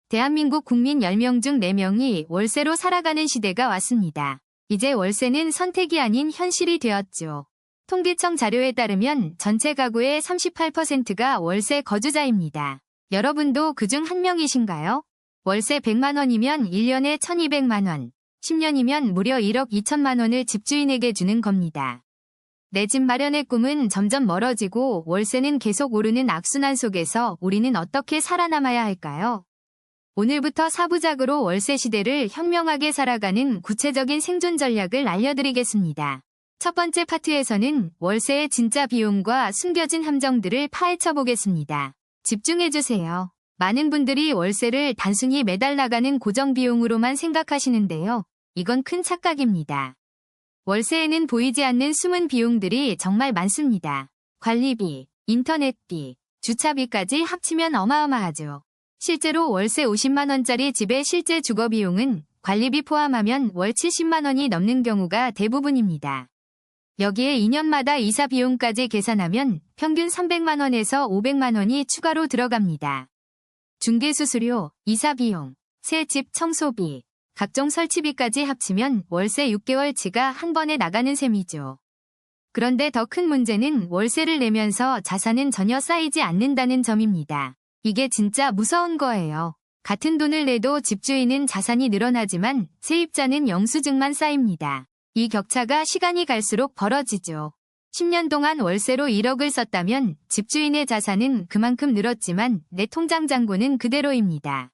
대한민국 국민 10명 중 4명이 월세로 살아가는 시대가 왔습니다. 이제 월세는 선택이 아닌 현실이 되었죠. 통계청 자료에 따르면 전체 가구의 38%가 월세 거주자입니다. 여러분도 그중 한 명이신가요? 월세 100만 원이면 1년에 1200만 원, 10년이면 무려 1억 2천만 원을 집주인에게 주는 겁니다. 내 집 마련의 꿈은 점점 멀어지고 월세는 계속 오르는 악순환 속에서 우리는 어떻게 살아남아야 할까요? 오늘부터 4부작으로 월세 시대를 현명하게 살아가는 구체적인 생존 전략을 알려드리겠습니다. 첫 번째 파트에서는 월세의 진짜 비용과 숨겨진 함정들을 파헤쳐 보겠습니다. 집중해주세요. 많은 분들이 월세를 단순히 매달 나가는 고정 비용으로만 생각하시는데요. 이건 큰 착각입니다. 월세에는 보이지 않는 숨은 비용들이 정말 많습니다. 관리비, 인터넷비, 주차비까지 합치면 어마어마하죠. 실제로 월세 50만 원짜리 집의 실제 주거 비용은 관리비 포함하면 월 70만 원이 넘는 경우가 대부분입니다. 여기에 2년마다 이사 비용까지 계산하면 평균 300만 원에서 500만 원이 추가로 들어갑니다. 중개수수료, 이사 비용, 새 집 청소비, 각종 설치비까지 합치면 월세 6개월치가 한 번에 나가는 셈이죠. 그런데 더 큰 문제는 월세를 내면서 자산은 전혀 쌓이지 않는다는 점입니다. 이게 진짜 무서운 거예요. 같은 돈을 내도 집주인은 자산이 늘어나지만 세입자는 영수증만 쌓입니다. 이 격차가 시간이 갈수록 벌어지죠. 10년 동안 월세로 1억을 썼다면 집주인의 자산은 그만큼 늘었지만 내 통장 잔고는 그대로입니다.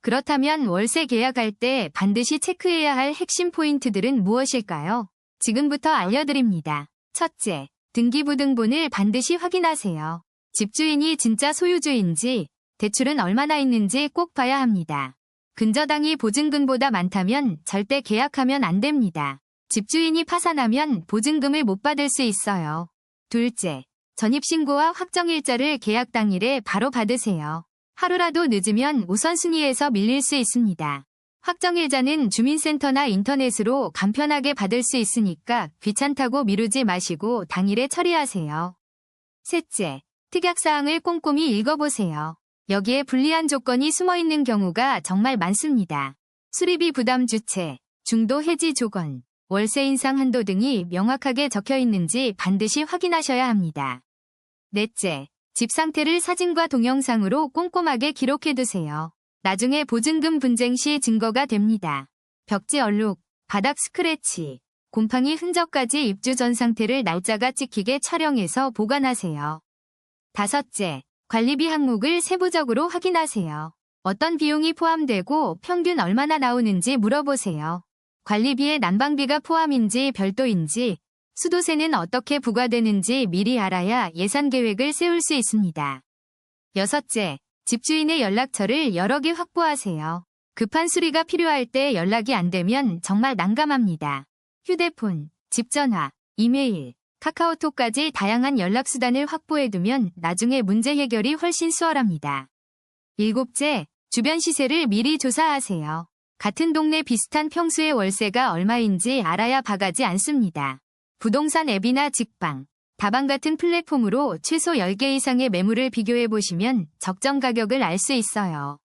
그렇다면 월세 계약할 때 반드시 체크해야 할 핵심 포인트들은 무엇일까요? 지금부터 알려드립니다. 첫째, 등기부등본을 반드시 확인하세요. 집주인이 진짜 소유주인지, 대출은 얼마나 있는지 꼭 봐야 합니다. 근저당이 보증금보다 많다면 절대 계약하면 안 됩니다. 집주인이 파산하면 보증금을 못 받을 수 있어요. 둘째, 전입신고와 확정일자를 계약 당일에 바로 받으세요. 하루라도 늦으면 우선순위에서 밀릴 수 있습니다. 확정일자는 주민센터나 인터넷으로 간편하게 받을 수 있으니까 귀찮다고 미루지 마시고 당일에 처리하세요. 셋째, 특약사항을 꼼꼼히 읽어보세요. 여기에 불리한 조건이 숨어있는 경우가 정말 많습니다. 수리비 부담 주체, 중도 해지 조건, 월세 인상 한도 등이 명확하게 적혀 있는지 반드시 확인하셔야 합니다. 넷째, 집 상태를 사진과 동영상으로 꼼꼼하게 기록해두세요. 나중에 보증금 분쟁 시 증거가 됩니다. 벽지 얼룩, 바닥 스크래치, 곰팡이 흔적까지 입주 전 상태를 날짜가 찍히게 촬영해서 보관하세요. 다섯째, 관리비 항목을 세부적으로 확인하세요. 어떤 비용이 포함되고 평균 얼마나 나오는지 물어보세요. 관리비에 난방비가 포함인지 별도인지, 수도세는 어떻게 부과되는지 미리 알아야 예산 계획을 세울 수 있습니다. 여섯째, 집주인의 연락처를 여러 개 확보하세요. 급한 수리가 필요할 때 연락이 안 되면 정말 난감합니다. 휴대폰, 집전화, 이메일, 카카오톡까지 다양한 연락수단을 확보해두면 나중에 문제 해결이 훨씬 수월합니다. 일곱째, 주변 시세를 미리 조사하세요. 같은 동네 비슷한 평수의 월세가 얼마인지 알아야 바가지 않습니다. 부동산 앱이나 직방, 다방 같은 플랫폼으로 최소 10개 이상의 매물을 비교해보시면 적정 가격을 알 수 있어요.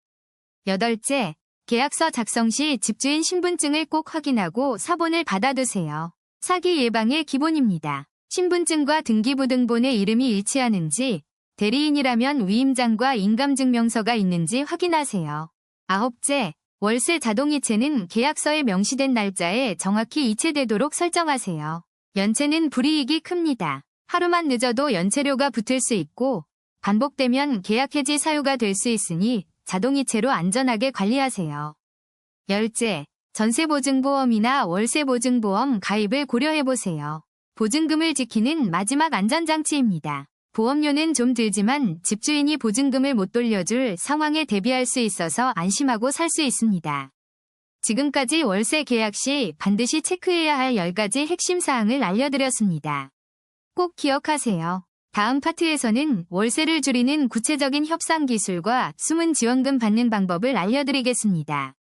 여덟째, 계약서 작성 시 집주인 신분증을 꼭 확인하고 사본을 받아두세요. 사기 예방의 기본입니다. 신분증과 등기부등본의 이름이 일치하는지, 대리인이라면 위임장과 인감증명서가 있는지 확인하세요. 아홉째, 월세 자동이체는 계약서에 명시된 날짜에 정확히 이체되도록 설정하세요. 연체는 불이익이 큽니다. 하루만 늦어도 연체료가 붙을 수 있고 반복되면 계약 해지 사유가 될 수 있으니 자동이체로 안전하게 관리하세요. 열째, 전세보증보험이나 월세보증보험 가입을 고려해보세요. 보증금을 지키는 마지막 안전장치입니다. 보험료는 좀 들지만 집주인이 보증금을 못 돌려줄 상황에 대비할 수 있어서 안심하고 살 수 있습니다. 지금까지 월세 계약 시 반드시 체크해야 할 10가지 핵심 사항을 알려드렸습니다. 꼭 기억하세요. 다음 파트에서는 월세를 줄이는 구체적인 협상 기술과 숨은 지원금 받는 방법을 알려드리겠습니다.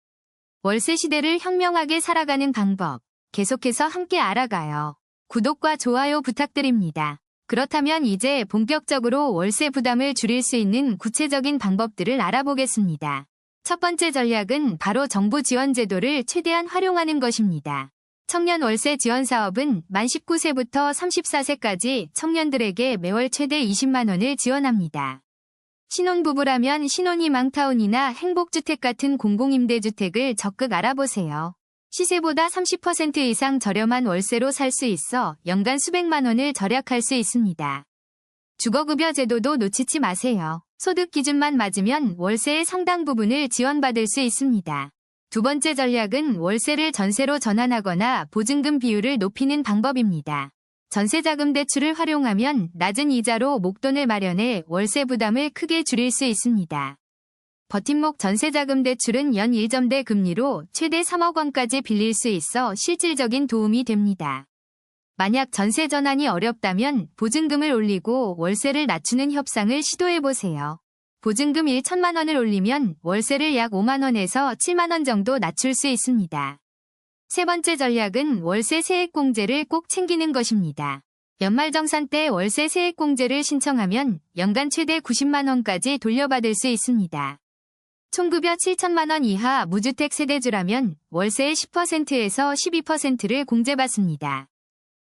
월세 시대를 현명하게 살아가는 방법, 계속해서 함께 알아가요. 구독과 좋아요 부탁드립니다. 그렇다면 이제 본격적으로 월세 부담을 줄일 수 있는 구체적인 방법들을 알아보겠습니다. 첫 번째 전략은 바로 정부 지원 제도를 최대한 활용하는 것입니다. 청년 월세 지원 사업은 만 19세부터 34세까지 청년들에게 매월 최대 20만 원을 지원합니다. 신혼부부라면 신혼희망타운이나 행복주택 같은 공공임대주택을 적극 알아보세요. 시세보다 30% 이상 저렴한 월세로 살 수 있어 연간 수백만 원을 절약할 수 있습니다. 주거급여 제도도 놓치지 마세요. 소득 기준만 맞으면 월세의 상당 부분을 지원받을 수 있습니다. 두 번째 전략은 월세를 전세로 전환하거나 보증금 비율을 높이는 방법입니다. 전세자금 대출을 활용하면 낮은 이자로 목돈을 마련해 월세 부담을 크게 줄일 수 있습니다. 버팀목 전세자금 대출은 연 1점대 금리로 최대 3억 원까지 빌릴 수 있어 실질적인 도움이 됩니다. 만약 전세 전환이 어렵다면 보증금을 올리고 월세를 낮추는 협상을 시도해보세요. 보증금 1천만 원을 올리면 월세를 약 5만 원에서 7만 원 정도 낮출 수 있습니다. 세 번째 전략은 월세 세액공제를 꼭 챙기는 것입니다. 연말정산 때 월세 세액공제를 신청하면 연간 최대 90만 원까지 돌려받을 수 있습니다. 총급여 7천만 원 이하 무주택 세대주라면 월세의 10%에서 12%를 공제받습니다.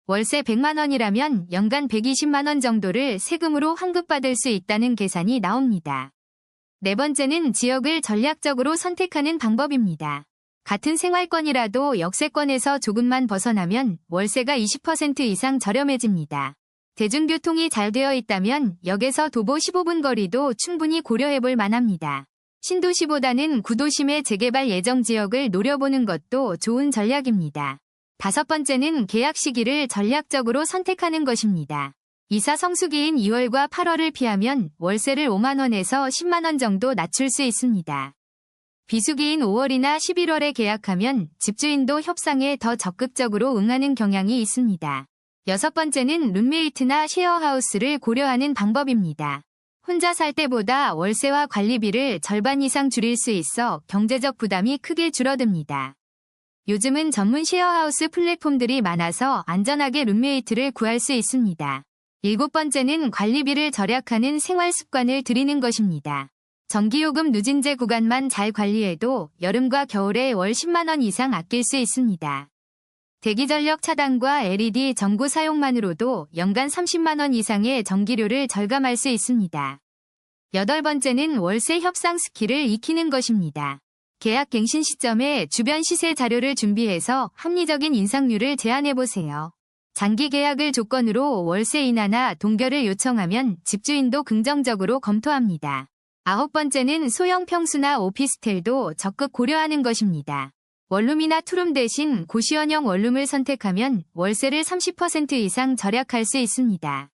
월세 100만 원이라면 연간 120만 원 정도를 세금으로 환급받을 수 있다는 계산이 나옵니다. 네 번째는 지역을 전략적으로 선택하는 방법입니다. 같은 생활권이라도 역세권에서 조금만 벗어나면 월세가 20% 이상 저렴해집니다. 대중교통이 잘 되어 있다면 역에서 도보 15분 거리도 충분히 고려해볼 만합니다. 신도시보다는 구도심의 재개발 예정 지역을 노려보는 것도 좋은 전략입니다. 다섯 번째는 계약 시기를 전략적으로 선택하는 것입니다. 이사 성수기인 2월과 8월을 피하면 월세를 5만 원에서 10만 원 정도 낮출 수 있습니다. 비수기인 5월이나 11월에 계약하면 집주인도 협상에 더 적극적으로 응하는 경향이 있습니다. 여섯 번째는 룸메이트나 쉐어하우스를 고려하는 방법입니다. 혼자 살 때보다 월세와 관리비를 절반 이상 줄일 수 있어 경제적 부담이 크게 줄어듭니다. 요즘은 전문 쉐어하우스 플랫폼들이 많아서 안전하게 룸메이트를 구할 수 있습니다. 일곱 번째는 관리비를 절약하는 생활 습관을 들이는 것입니다. 전기요금 누진제 구간만 잘 관리해도 여름과 겨울에 월 10만 원 이상 아낄 수 있습니다. 대기전력 차단과 LED 전구 사용만으로도 연간 30만 원 이상의 전기료를 절감할 수 있습니다. 여덟 번째는 월세 협상 스킬을 익히는 것입니다. 계약 갱신 시점에 주변 시세 자료를 준비해서 합리적인 인상률을 제안해보세요. 장기 계약을 조건으로 월세 인하나 동결을 요청하면 집주인도 긍정적으로 검토합니다. 아홉 번째는 소형 평수나 오피스텔도 적극 고려하는 것입니다. 원룸이나 투룸 대신 고시원형 원룸을 선택하면 월세를 30% 이상 절약할 수 있습니다.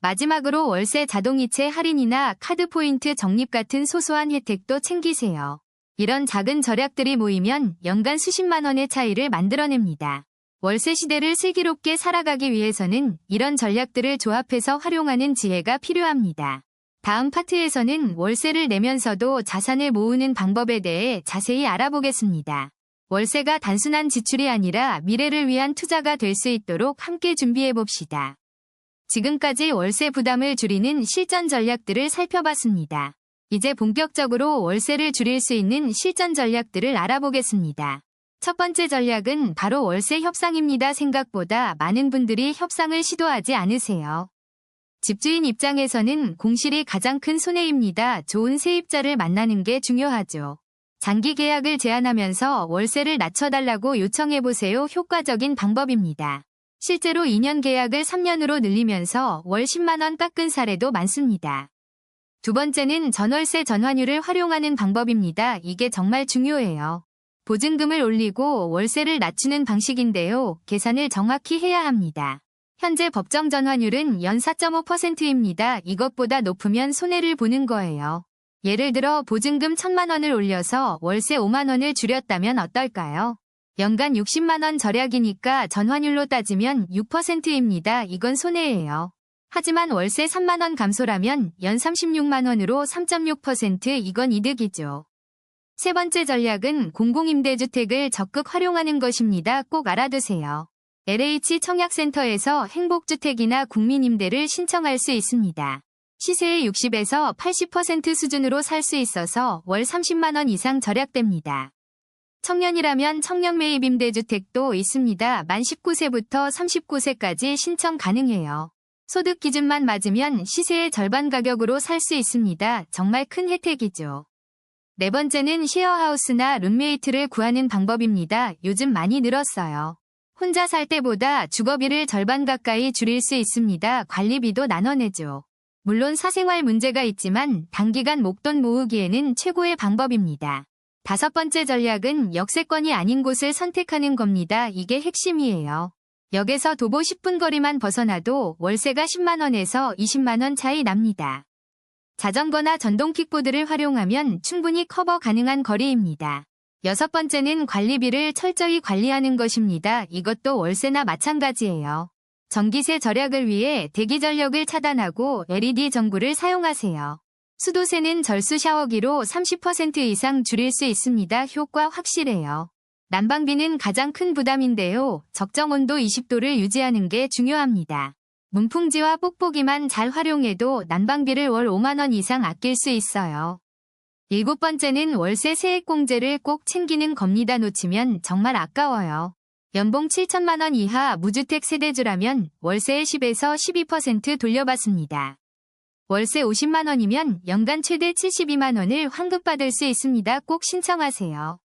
마지막으로 월세 자동이체 할인이나 카드 포인트 적립 같은 소소한 혜택도 챙기세요. 이런 작은 절약들이 모이면 연간 수십만 원의 차이를 만들어냅니다. 월세 시대를 슬기롭게 살아가기 위해서는 이런 전략들을 조합해서 활용하는 지혜가 필요합니다. 다음 파트에서는 월세를 내면서도 자산을 모으는 방법에 대해 자세히 알아보겠습니다. 월세가 단순한 지출이 아니라 미래를 위한 투자가 될 수 있도록 함께 준비해봅시다. 지금까지 월세 부담을 줄이는 실전 전략들을 살펴봤습니다. 이제 본격적으로 월세를 줄일 수 있는 실전 전략들을 알아보겠습니다. 첫 번째 전략은 바로 월세 협상입니다. 생각보다 많은 분들이 협상을 시도하지 않으세요. 집주인 입장에서는 공실이 가장 큰 손해입니다. 좋은 세입자를 만나는 게 중요하죠. 장기 계약을 제안하면서 월세를 낮춰달라고 요청해보세요. 효과적인 방법입니다. 실제로 2년 계약을 3년으로 늘리면서 월 10만 원 깎은 사례도 많습니다. 두 번째는 전월세 전환율을 활용하는 방법입니다. 이게 정말 중요해요. 보증금을 올리고 월세를 낮추는 방식인데요. 계산을 정확히 해야 합니다. 현재 법정 전환율은 연 4.5%입니다. 이것보다 높으면 손해를 보는 거예요. 예를 들어 보증금 1,000만 원을 올려서 월세 5만 원을 줄였다면 어떨까요? 연간 60만 원 절약이니까 전환율로 따지면 6%입니다. 이건 손해예요. 하지만 월세 3만 원 감소라면 연 36만 원으로 3.6%, 이건 이득이죠. 세 번째 전략은 공공임대주택을 적극 활용하는 것입니다. 꼭 알아두세요. LH 청약센터에서 행복주택이나 국민임대를 신청할 수 있습니다. 시세의 60에서 80% 수준으로 살 수 있어서 월 30만 원 이상 절약됩니다. 청년이라면 청년 매입 임대주택도 있습니다. 만 19세부터 39세까지 신청 가능해요. 소득 기준만 맞으면 시세의 절반 가격으로 살 수 있습니다. 정말 큰 혜택이죠. 네 번째는 쉐어하우스나 룸메이트를 구하는 방법입니다. 요즘 많이 늘었어요. 혼자 살 때보다 주거비를 절반 가까이 줄일 수 있습니다. 관리비도 나눠내죠. 물론 사생활 문제가 있지만 단기간 목돈 모으기에는 최고의 방법입니다. 다섯 번째 전략은 역세권이 아닌 곳을 선택하는 겁니다. 이게 핵심이에요. 역에서 도보 10분 거리만 벗어나도 월세가 10만 원에서 20만 원 차이 납니다. 자전거나 전동 킥보드를 활용하면 충분히 커버 가능한 거리입니다. 여섯 번째는 관리비를 철저히 관리하는 것입니다. 이것도 월세나 마찬가지예요. 전기세 절약을 위해 대기 전력을 차단하고 LED 전구를 사용하세요. 수도세는 절수 샤워기로 30% 이상 줄일 수 있습니다. 효과 확실해요. 난방비는 가장 큰 부담인데요. 적정 온도 20도를 유지하는 게 중요합니다. 문풍지와 뽁뽁이만 잘 활용해도 난방비를 월 5만 원 이상 아낄 수 있어요. 일곱 번째는 월세 세액공제를 꼭 챙기는 겁니다. 놓치면 정말 아까워요. 연봉 7천만 원 이하 무주택 세대주라면 월세의 10에서 12% 돌려받습니다. 월세 50만 원이면 연간 최대 72만 원을 환급받을 수 있습니다. 꼭 신청하세요.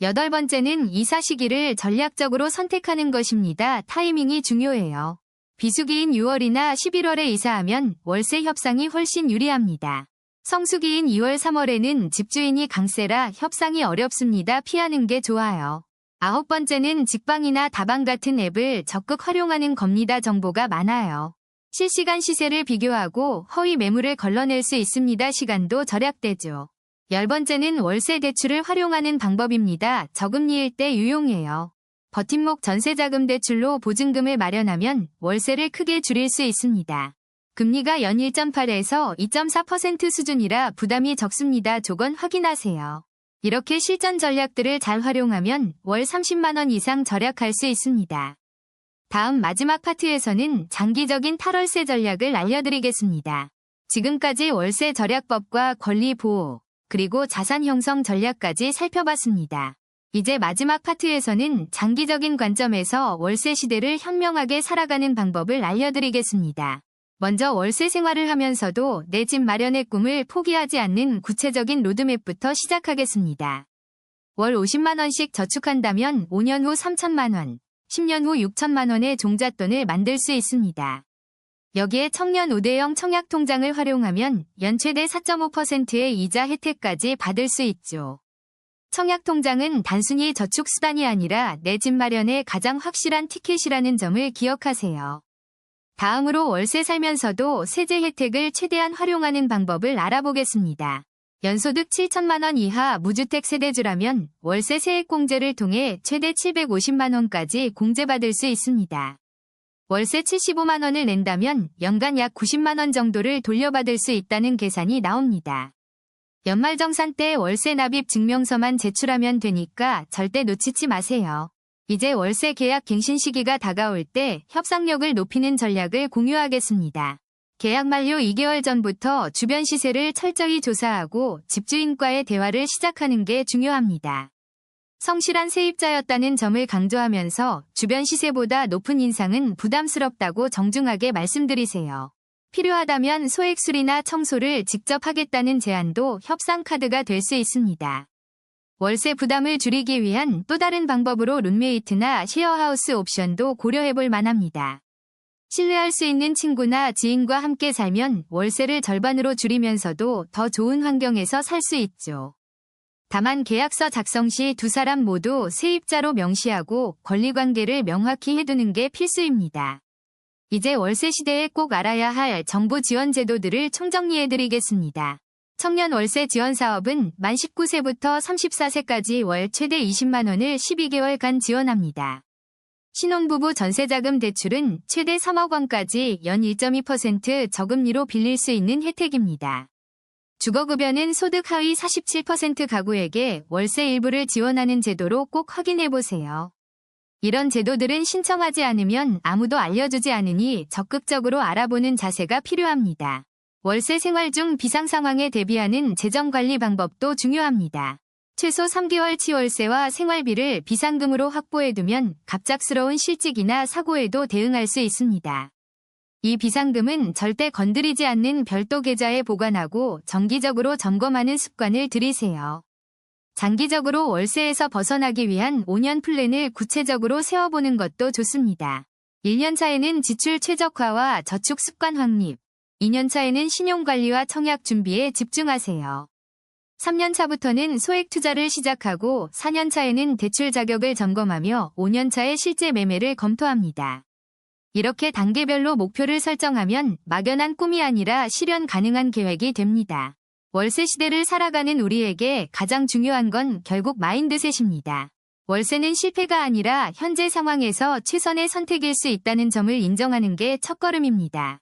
여덟 번째는 이사 시기를 전략적으로 선택하는 것입니다. 타이밍이 중요해요. 비수기인 6월이나 11월에 이사하면 월세 협상이 훨씬 유리합니다. 성수기인 2월, 3월에는 집주인이 강세라 협상이 어렵습니다. 피하는 게 좋아요. 아홉 번째는 직방이나 다방 같은 앱을 적극 활용하는 겁니다. 정보가 많아요. 실시간 시세를 비교하고 허위 매물을 걸러낼 수 있습니다. 시간도 절약되죠. 열 번째는 월세 대출을 활용하는 방법입니다. 저금리일 때 유용해요. 버팀목 전세자금 대출로 보증금을 마련하면 월세를 크게 줄일 수 있습니다. 금리가 연 1.8에서 2.4% 수준이라 부담이 적습니다. 조건 확인하세요. 이렇게 실전 전략들을 잘 활용하면 월 30만 원 이상 절약할 수 있습니다. 다음 마지막 파트에서는 장기적인 탈월세 전략을 알려드리겠습니다. 지금까지 월세 절약법과 권리 보호, 그리고 자산 형성 전략까지 살펴봤습니다. 이제 마지막 파트에서는 장기적인 관점에서 월세 시대를 현명하게 살아가는 방법을 알려드리겠습니다. 먼저 월세 생활을 하면서도 내 집 마련의 꿈을 포기하지 않는 구체적인 로드맵부터 시작하겠습니다. 월 50만 원씩 저축한다면 5년 후 3천만 원, 10년 후 6천만 원의 종잣돈을 만들 수 있습니다. 여기에 청년 5대형 청약통장을 활용하면 연 최대 4.5%의 이자 혜택까지 받을 수 있죠. 청약통장은 단순히 저축 수단이 아니라 내 집 마련의 가장 확실한 티켓이라는 점을 기억하세요. 다음으로 월세 살면서도 세제 혜택을 최대한 활용하는 방법을 알아보겠습니다. 연소득 7천만 원 이하 무주택 세대주라면 월세 세액공제를 통해 최대 750만 원까지 공제받을 수 있습니다. 월세 75만 원을 낸다면 연간 약 90만 원 정도를 돌려받을 수 있다는 계산이 나옵니다. 연말정산 때 월세 납입 증명서만 제출하면 되니까 절대 놓치지 마세요. 이제 월세 계약 갱신 시기가 다가올 때 협상력을 높이는 전략을 공유하겠습니다. 계약 만료 2개월 전부터 주변 시세를 철저히 조사하고 집주인과의 대화를 시작하는 게 중요합니다. 성실한 세입자였다는 점을 강조하면서 주변 시세보다 높은 인상은 부담스럽다고 정중하게 말씀드리세요. 필요하다면 소액 수리나 청소를 직접 하겠다는 제안도 협상 카드가 될 수 있습니다. 월세 부담을 줄이기 위한 또 다른 방법으로 룸메이트나 쉐어하우스 옵션도 고려해볼 만합니다. 신뢰할 수 있는 친구나 지인과 함께 살면 월세를 절반으로 줄이면서도 더 좋은 환경에서 살 수 있죠. 다만 계약서 작성 시 두 사람 모두 세입자로 명시하고 권리관계를 명확히 해두는 게 필수입니다. 이제 월세 시대에 꼭 알아야 할 정부 지원 제도들을 총정리해드리겠습니다. 청년 월세 지원 사업은 만 19세부터 34세까지 월 최대 20만 원을 12개월간 지원합니다. 신혼부부 전세자금 대출은 최대 3억 원까지 연 1.2% 저금리로 빌릴 수 있는 혜택입니다. 주거급여는 소득 하위 47% 가구에게 월세 일부를 지원하는 제도로 꼭 확인해보세요. 이런 제도들은 신청하지 않으면 아무도 알려주지 않으니 적극적으로 알아보는 자세가 필요합니다. 월세 생활 중 비상 상황에 대비하는 재정 관리 방법도 중요합니다. 최소 3개월치 월세와 생활비를 비상금으로 확보해두면 갑작스러운 실직이나 사고에도 대응할 수 있습니다. 이 비상금은 절대 건드리지 않는 별도 계좌에 보관하고 정기적으로 점검하는 습관을 들이세요. 장기적으로 월세에서 벗어나기 위한 5년 플랜을 구체적으로 세워보는 것도 좋습니다. 1년차에는 지출 최적화와 저축 습관 확립, 2년차에는 신용관리와 청약 준비에 집중하세요. 3년차부터는 소액 투자를 시작하고 4년차에는 대출 자격을 점검하며 5년차의 실제 매매를 검토합니다. 이렇게 단계별로 목표를 설정하면 막연한 꿈이 아니라 실현 가능한 계획이 됩니다. 월세 시대를 살아가는 우리에게 가장 중요한 건 결국 마인드셋입니다. 월세는 실패가 아니라 현재 상황에서 최선의 선택일 수 있다는 점을 인정하는 게 첫걸음입니다.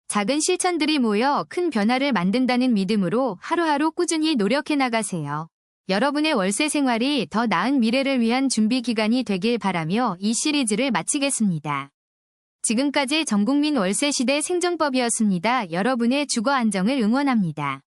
작은 실천들이 모여 큰 변화를 만든다는 믿음으로 하루하루 꾸준히 노력해 나가세요. 여러분의 월세 생활이 더 나은 미래를 위한 준비 기간이 되길 바라며 이 시리즈를 마치겠습니다. 지금까지 전국민 월세 시대 생존법이었습니다. 여러분의 주거 안정을 응원합니다.